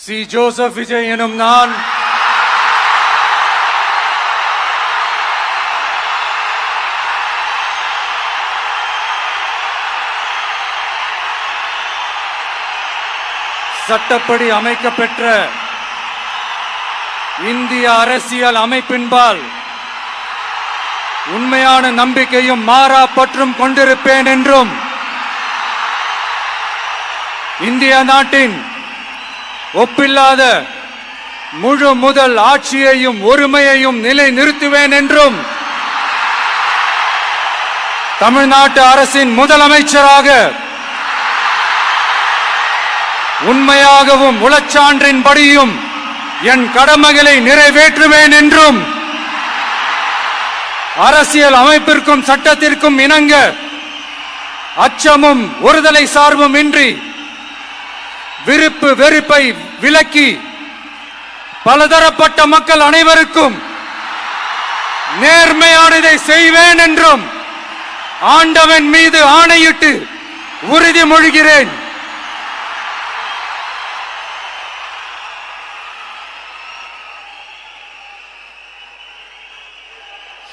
C. Joseph Vijay எனும் நான் சட்டப்படி அமைக்கப்பெற்ற இந்திய அரசியல் அமைப்பின்பால் உண்மையான நம்பிக்கையும் மாறா பற்றும் கொண்டிருப்பேன் என்றும் இந்திய நாட்டின் ஒப்பில்லாத முழு முதல் ஆட்சியையும் ஒருமையையும் நிலை நிறுத்துவேன் என்றும் தமிழ்நாட்டு அரசின் முதலமைச்சராக உண்மையாகவும் உளச்சான்றின்படியும் என் கடமைகளை நிறைவேற்றுவேன் என்றும் அரசியல் அமைப்பிற்கும் சட்டத்திற்கும் இணங்க அச்சமும் ஒருதலை சார்பும் இன்றி விருப்பு வெறுப்பை விலக்கி பலதரப்பட்ட மக்கள் அனைவருக்கும் நேர்மையானதை செய்வேன் என்றும் ஆண்டவன் மீது ஆணையிட்டு உறுதிமொழிகிறேன்.